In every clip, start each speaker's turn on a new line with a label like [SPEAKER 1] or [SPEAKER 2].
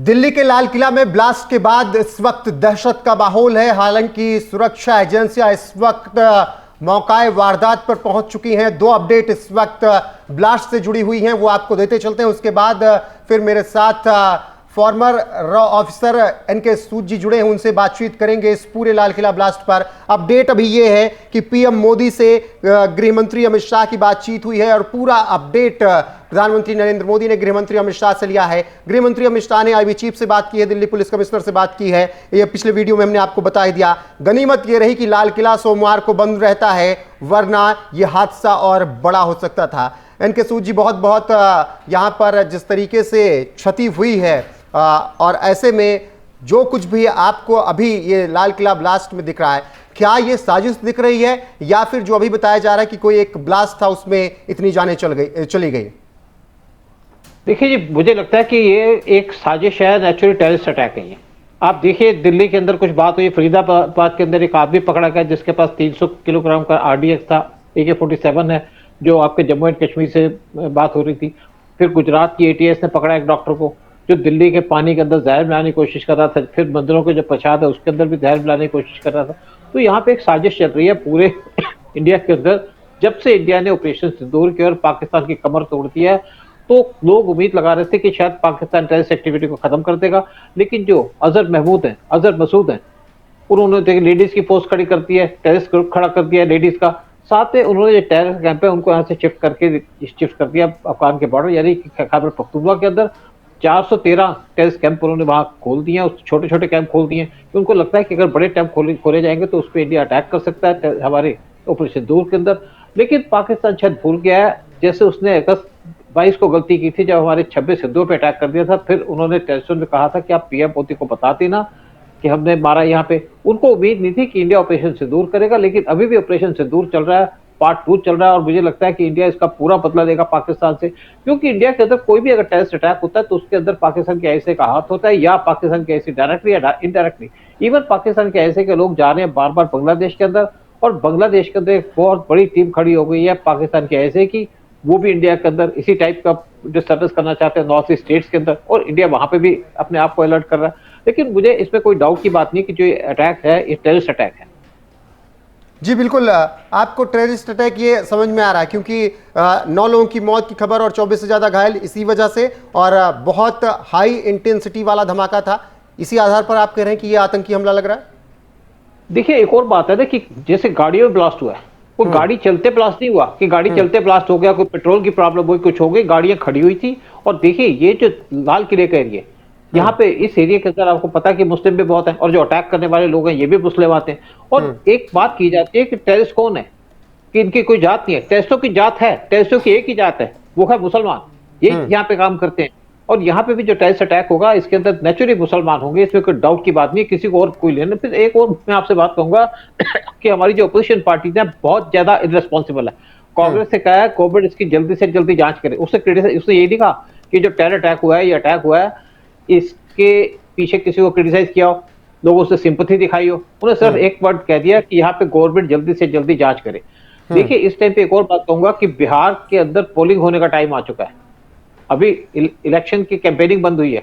[SPEAKER 1] दिल्ली के लाल किला में ब्लास्ट के बाद इस वक्त दहशत का माहौल है। हालांकि सुरक्षा एजेंसियां इस वक्त मौकाए वारदात पर पहुंच चुकी हैं। दो अपडेट इस वक्त ब्लास्ट से जुड़ी हुई हैं, वो आपको देते चलते हैं। उसके बाद फिर मेरे साथ फॉर्मर रॉ ऑफिसर एनके सूद जी जुड़े हैं, उनसे बातचीत करेंगे इस पूरे लाल किला ब्लास्ट पर। अपडेट अभी ये है कि पीएम मोदी से गृह मंत्री अमित शाह की बातचीत हुई है और पूरा अपडेट प्रधानमंत्री नरेंद्र मोदी ने गृह मंत्री अमित शाह से लिया है। गृह मंत्री अमित शाह ने आईबी चीफ से बात की है, दिल्ली पुलिस कमिश्नर से बात की है। ये पिछले वीडियो में हमने आपको बता ही दिया। गनीमत ये रही कि लाल किला सोमवार को बंद रहता है, वरना यह हादसा और बड़ा हो सकता था। एनके सूद जी, बहुत बहुत यहां पर जिस तरीके से क्षति हुई है और ऐसे में जो कुछ भी आपको अभी ये लाल किला ब्लास्ट में दिख रहा है, क्या ये साजिश दिख रही है या फिर जो अभी बताया जा रहा है कि कोई एक ब्लास्ट था उसमें इतनी जानें चली गई?
[SPEAKER 2] देखिए जी, मुझे लगता है कि ये एक साजिश है, नेचुरल टेररिस्ट अटैक है ये। आप देखिए, दिल्ली के अंदर कुछ बात हुई, फरीदाबाद के अंदर एक आदमी पकड़ा गया जिसके पास 300 किलोग्राम का आरडीएक्स था, AK-47 है, जो आपके जम्मू एंड कश्मीर से बात हो रही थी। फिर गुजरात की ATS ने पकड़ा एक डॉक्टर को जो दिल्ली के पानी के अंदर जहर मिलाने की कोशिश कर रहा था। फिर मंदिरों के जो प्रसाद है उसके अंदर भी जहर मिलाने की कोशिश कर रहा था। तो यहाँ पे एक साजिश चल रही है पूरे इंडिया के अंदर। जब से इंडिया ने ऑपरेशन सिंदूर की और पाकिस्तान की कमर तोड़ दी है, तो लोग उम्मीद लगा रहे थे कि शायद पाकिस्तान टेररिस्ट एक्टिविटी को खत्म कर देगा। लेकिन जो अजहर मसूद हैं, उन्होंने लेडीज की पोस्ट खड़ी करती है, टेररिस्ट ग्रुप खड़ा कर दिया लेडीज का। साथ में उन्होंने जो टेररिस्ट कैंप है उनको यहाँ से शिफ्ट कर दिया अफगान के बॉर्डर, यानी खैबर पख्तूनख्वा के अंदर 413 टेररिस्ट कैंप उन्होंने वहां खोल दिए हैं। छोटे छोटे कैंप खोल दिए हैं। तो उनको लगता है कि अगर बड़े कैंप खोले जाएंगे तो उस पर इंडिया अटैक कर सकता है हमारे ऑपरेशन दूर के अंदर। लेकिन पाकिस्तान शायद भूल गया है, जैसे उसने अगस्त 22 को गलती की थी जब हमारे 26 हिंदुओं पे अटैक कर दिया था। फिर उन्होंने टेररिस्टों ने कहा था कि आप पीएम मोदी को बताते ना कि हमने मारा यहाँ पे। उनको उम्मीद नहीं थी कि इंडिया ऑपरेशन सिंदूर करेगा, लेकिन अभी भी ऑपरेशन सिंदूर चल रहा है, पार्ट 2 चल रहा है। और मुझे लगता है कि इंडिया इसका पूरा बदला लेगा पाकिस्तान से, क्योंकि इंडिया के अंदर कोई भी अगर टेररिस्ट अटैक होता है तो उसके अंदर पाकिस्तान के ऐसे का हाथ होता है, या पाकिस्तान के ऐसे डायरेक्टली या इनडायरेक्टली। इवन पाकिस्तान के ऐसे के लोग जा रहे हैं बार बार बांग्लादेश के अंदर, और बांग्लादेश के अंदर एक बहुत बड़ी टीम खड़ी हो गई है पाकिस्तान के ऐसे की, वो भी इंडिया के अंदर इसी टाइप का डिस्टर्बेंस करना चाहते हैं नॉर्थ ईस्ट स्टेट्स के अंदर, और इंडिया वहां पे भी अपने आप को अलर्ट कर रहा है। लेकिन मुझे इसमें कोई डाउट की बात नहीं कि जो ये अटैक है ये टेररिस्ट अटैक है।
[SPEAKER 1] जी बिल्कुल, आपको टेररिस्ट अटैक ये समझ में आ रहा है क्योंकि 9 लोगों की मौत की खबर और 24 से ज्यादा घायल इसी वजह से, और बहुत हाई इंटेंसिटी वाला धमाका था। इसी आधार पर आप कह रहे हैं कि ये आतंकी हमला लग रहा है?
[SPEAKER 2] देखिए, एक और बात है ना कि जैसे गाड़ियों में ब्लास्ट हुआ है, कोई गाड़ी चलते ब्लास्ट नहीं हुआ कि गाड़ी चलते ब्लास्ट हो गया, कोई पेट्रोल की प्रॉब्लम हुई, कुछ हो गई, गाड़ियां खड़ी हुई थी। और देखिए, ये जो लाल किले का एरिया, यहाँ पे इस एरिया के अंदर आपको पता है कि मुस्लिम भी बहुत हैं, और जो अटैक करने वाले लोग हैं ये भी मुस्लिम आते हैं। और एक बात की जाती है कि टेररिस्ट कौन है, कि इनकी कोई जात नहीं है। टेररिस्टों की जात है, टेररिस्टों की एक ही जात है, वो है मुसलमान। ये यहाँ पे काम करते हैं। और यहाँ पे भी जो टेररिस्ट अटैक होगा इसके अंदर नेचुरली मुसलमान होंगे, इसमें कोई डाउट की बात नहीं है, किसी को और कोई लेना। फिर एक और मैं आपसे बात कहूंगा कि हमारी जो अपोजिशन पार्टी है बहुत ज्यादा इररिस्पॉन्सिबल है। कांग्रेस से कहा है गवर्नमेंट इसकी जल्दी से जल्दी जांच करे। उसने ये नहीं कहा कि जो टेरर अटैक हुआ है, ये अटैक हुआ है, इसके पीछे किसी को क्रिटिसाइज किया हो, लोगों से सिंपैथी दिखाई हो। उन्हें सिर्फ एक वर्ड कह दिया कि यहाँ पे गवर्नमेंट जल्दी से जल्दी जांच करे। देखिए, इस टाइम पे एक और बात कहूंगा कि बिहार के अंदर पोलिंग होने का टाइम आ चुका है। अभी इलेक्शन की कैंपेनिंग बंद हुई है,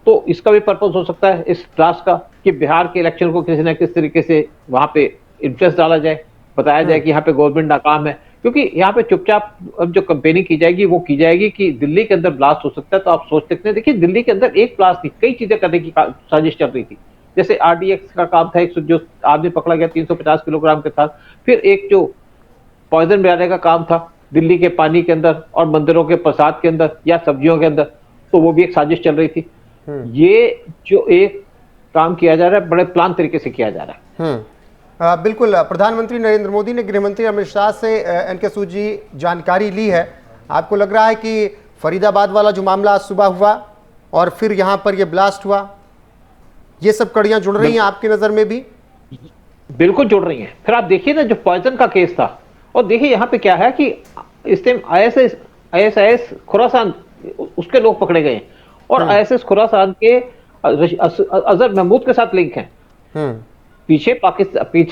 [SPEAKER 2] तो इसका भी पर्पस हो सकता है इस क्लास का कि बिहार के इलेक्शन को किसी न किसी तरीके से वहां पे इंटरेस्ट डाला जाए, बताया जाए कि यहाँ पे गवर्नमेंट नाकाम है। क्योंकि यहाँ पे चुपचाप अब जो कैंपेनिंग की जाएगी वो की जाएगी कि दिल्ली के अंदर ब्लास्ट हो सकता है। तो आप सोच सकते हैं, देखिए दिल्ली के अंदर एक ब्लास्ट नहीं, कई चीजें करने की साजिश चल रही थी। जैसे आरडीएक्स का काम था, एक जो आदमी पकड़ा गया 350 किलोग्राम के साथ। फिर एक जो पॉइजन मिलाने का काम था दिल्ली के पानी के अंदर और मंदिरों के प्रसाद के अंदर या सब्जियों के अंदर, तो वो भी एक साजिश चल रही थी। ये जो एक काम किया जा रहा है बड़े प्लान तरीके से किया जा रहा है।
[SPEAKER 1] बिल्कुल, प्रधानमंत्री नरेंद्र मोदी ने गृहमंत्री अमित शाह से एनके सूद जी जानकारी ली है। आपको लग रहा है कि फरीदाबाद वाला जो मामला आज सुबह हुआ और फिर यहाँ पर ये ब्लास्ट हुआ, ये सब कड़ियां जुड़ रही हैं आपकी नजर में भी?
[SPEAKER 2] बिल्कुल जुड़ रही हैं। फिर आप देखिए ना, जो पॉइजन का केस था, और देखिए यहाँ पे क्या है कि इस टाइम आईएसआईएस खुरासान उसके लोग पकड़े गए, और आईएसआईएस खुरासान के अजहर महमूद के साथ लिंक हैं। पीछे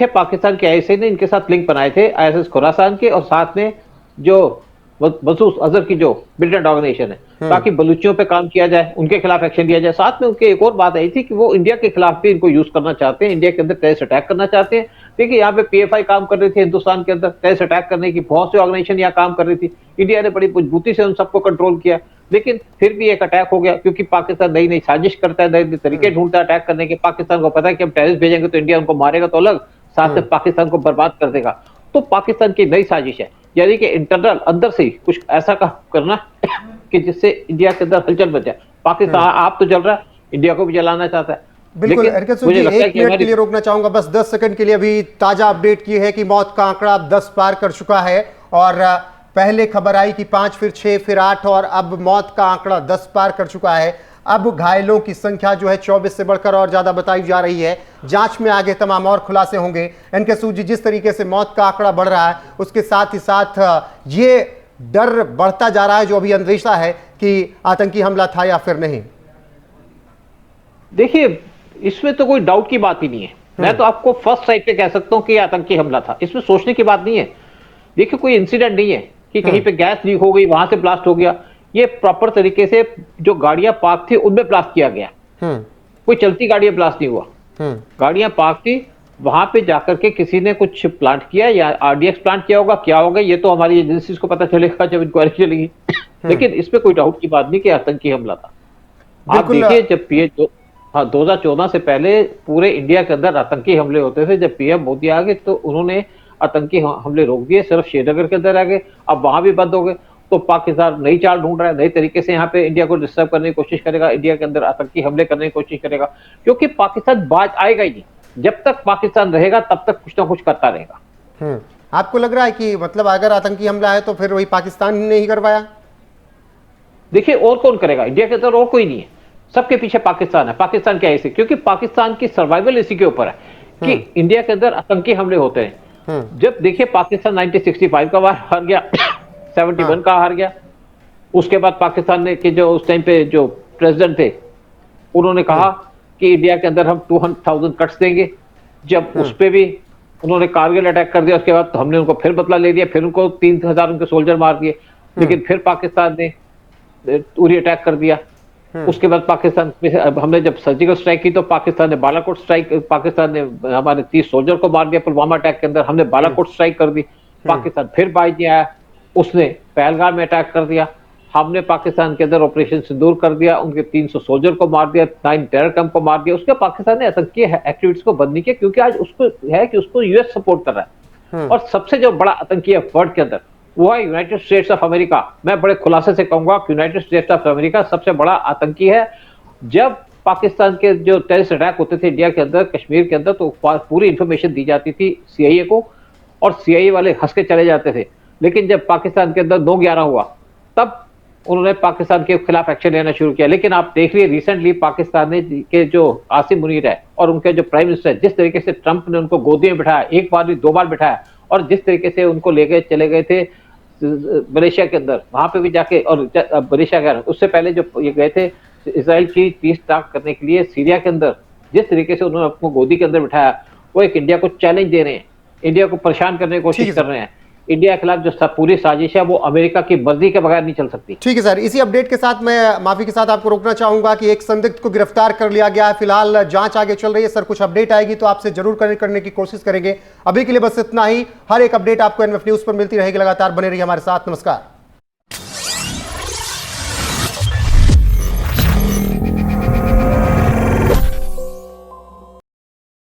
[SPEAKER 2] पाकिस्तान के आईएसआई ने इनके साथ लिंक बनाए थे, आईएसआईएस खुरासान के, और साथ में जो मसूद अजहर की जो मिलिटेंट ऑर्गेनाइजेशन है, ताकि बलूचियों पे काम किया जाए, उनके खिलाफ एक्शन लिया जाए। साथ में उनके एक और बात आई थी कि वो इंडिया के खिलाफ भी इनको यूज करना चाहते हैं, इंडिया के अंदर टेररिस्ट अटैक करना चाहते हैं। देखिए यहाँ पे पीएफआई काम कर रही थी हिंदुस्तान के अंदर, टेररिस्ट अटैक करने की बहुत सी ऑर्गेनाइजेशन यहाँ काम कर रही थी। इंडिया ने बड़ी मजबूती से उन सबको कंट्रोल किया, लेकिन फिर भी एक अटैक हो गया, क्योंकि पाकिस्तान नई नई साजिश करता है, नए नए तरीके ढूंढता है अटैक करने के। पाकिस्तान को पता है कि हम टेररिस्ट भेजेंगे तो इंडिया उनको मारेगा तो अलग, साथ में पाकिस्तान को बर्बाद कर देगा। तो पाकिस्तान की नई साजिश है, यानी कि इंटरनल अंदर से ही कुछ ऐसा करना कि जिससे इंडिया के अंदर हलचल मच जाए। पाकिस्तान आप तो जल रहा है, इंडिया को भी जलाना चाहता है।
[SPEAKER 1] बिल्कुल एरकत सूद जी, एक मिनट के लिए रोकना चाहूंगा, बस 10 सेकंड के लिए। अभी ताजा अपडेट की है कि मौत का आंकड़ा अब 10 पार कर चुका है, और पहले खबर आई कि 5, फिर 6, फिर 8, और अब मौत का आंकड़ा 10 पार कर चुका है। अब घायलों की संख्या जो है 24 से बढ़कर और ज्यादा बताई जा रही है। जांच में आगे तमाम और खुलासे होंगे। एनके सूद जी, जिस तरीके से मौत का आंकड़ा बढ़ रहा है, उसके साथ ही साथ ये डर बढ़ता जा रहा है, जो अभी अंदेशा है कि आतंकी हमला था या फिर नहीं।
[SPEAKER 2] देखिए, इसमें तो कोई डाउट की बात ही नहीं है। मैं तो आपको फर्स्ट साइड पे कह सकता हूं कि आतंकी हमला था, इसमें सोचने की बात नहीं है। देखिए, कोई इंसिडेंट नहीं है कि कहीं पे गैस लीक हो गई, वहां से ब्लास्ट हो गया। ये प्रॉपर तरीके से जो गाड़ियां पार्क थी उनमें ब्लास्ट किया गया। कोई चलती गाड़ियां ब्लास्ट नहीं हुआ, गाड़ियां पार्क थी, वहां पे जाकर के किसी ने कुछ प्लांट किया, या आरडीएक्स प्लांट किया होगा, क्या होगा ये तो हमारी एजेंसीज को पता चलेगा जब इंक्वायरी चलेगी। लेकिन इसमें कोई डाउट की बात नहीं कि आतंकी हमला था। आप देखिए, जब पीएम 2014 से पहले पूरे इंडिया के अंदर आतंकी हमले होते थे। जब पीएम मोदी आ गए तो उन्होंने आतंकी हमले रोक दिए, सिर्फ श्रीनगर के अंदर आ गए, अब वहां भी बंद हो गए। तो पाकिस्तान नई चाल ढूंढ रहा है, नए तरीके से यहाँ पे इंडिया को डिस्टर्ब करने की कोशिश करेगा, इंडिया के अंदर आतंकी हमले करने की कोशिश करेगा, क्योंकि पाकिस्तान बाज आएगा ही नहीं। जब तक पाकिस्तान रहेगा तब तक कुछ ना कुछ करता रहेगा।
[SPEAKER 1] आपको लग रहा है कि मतलब अगर आतंकी हमला है तो फिर वही पाकिस्तान ने ही करवाया?
[SPEAKER 2] देखिए, और कौन करेगा? इंडिया के अंदर और कोई नहीं है, सबके पीछे पाकिस्तान है। पाकिस्तान क्या है इसी, क्योंकि पाकिस्तान की सर्वाइवल इसी के ऊपर है कि इंडिया के अंदर आतंकी हमले होते हैं। जब देखिए, पाकिस्तान 1965 का वार हार गया, 71 का हार गया। उसके बाद पाकिस्तान ने कि जो उस टाइम पे जो प्रेसिडेंट थे, उन्होंने कहा कि इंडिया के अंदर हम 200,000 कट्स देंगे। जब उस पे भी उन्होंने कारगिल अटैक कर दिया, उसके बाद तो हमने उनको फिर बदला ले दिया, फिर उनको 3,000 उनके सोल्जर मार दिए। लेकिन फिर पाकिस्तान ने उरी अटैक कर दिया। उसके बाद पाकिस्तान में हमने जब सर्जिकल स्ट्राइक की तो पाकिस्तान ने बालाकोट स्ट्राइक, पाकिस्तान ने हमारे 30 सोल्जर को मार दिया। पुलवामा अटैक के अंदर हमने बालाकोट स्ट्राइक कर दी। पाकिस्तान फिर बाज नहीं आया, उसने पहलगाम में अटैक कर दिया। हमने पाकिस्तान के अंदर ऑपरेशन सिंदूर कर दिया, उनके 300 सोल्जर को मार दिया, 9 टेरर कैंप को मार दिया। उसके पाकिस्तान ने आतंकी एक्टिविटीज को बंद नहीं किया, क्योंकि आज उसको है कि उसको यूएस सपोर्ट कर रहा है। और सबसे जो बड़ा आतंकी है वर्ल्ड के अंदर, वो है यूनाइटेड स्टेट्स ऑफ अमेरिका। मैं बड़े खुलासे से कहूंगा कि यूनाइटेड स्टेट्स ऑफ अमेरिका सबसे बड़ा आतंकी है। जब पाकिस्तान के जो टेररिस्ट अटैक होते थे इंडिया के अंदर, कश्मीर के अंदर, तो पूरी इंफॉर्मेशन दी जाती थी सीआईए को, और सीआईए वाले हंस के चले जाते थे। लेकिन जब पाकिस्तान के अंदर 9/11 हुआ, तब उन्होंने पाकिस्तान के खिलाफ एक्शन लेना शुरू किया। लेकिन आप देख लिए रिसेंटली पाकिस्तान ने के जो आसिम मुनीर है और उनके जो प्राइम मिनिस्टर है, जिस तरीके से ट्रंप ने उनको गोदी में बिठाया, एक बार भी 2 बार बिठाया, और जिस तरीके से उनको ले गए, चले गए थे मलेशिया के अंदर, वहां पे भी जाके, और मलेशिया के उससे पहले जो ये गए थे इसराइल की पीस टॉक करने के लिए सीरिया के अंदर, जिस तरीके से उन्होंने अपने गोदी के अंदर बिठाया, वो एक इंडिया को चैलेंज दे रहे हैं, इंडिया को परेशान करने की कोशिश कर रहे हैं। इंडिया के खिलाफ जो पूरी साजिश है वो अमेरिका की मर्जी के बगैर नहीं चल सकती।
[SPEAKER 1] ठीक है सर, इसी अपडेट के साथ मैं माफी के साथ आपको रोकना चाहूंगा कि एक संदिग्ध को गिरफ्तार कर लिया गया है। फिलहाल जांच आगे चल रही है। सर, कुछ अपडेट आएगी तो आपसे जरूर कनेक्ट करने की कोशिश करेंगे। अभी के लिए बस इतना ही। हर एक अपडेट आपको एनएफ न्यूज पर मिलती रहेगी। लगातार बने रहिए हमारे साथ। नमस्कार।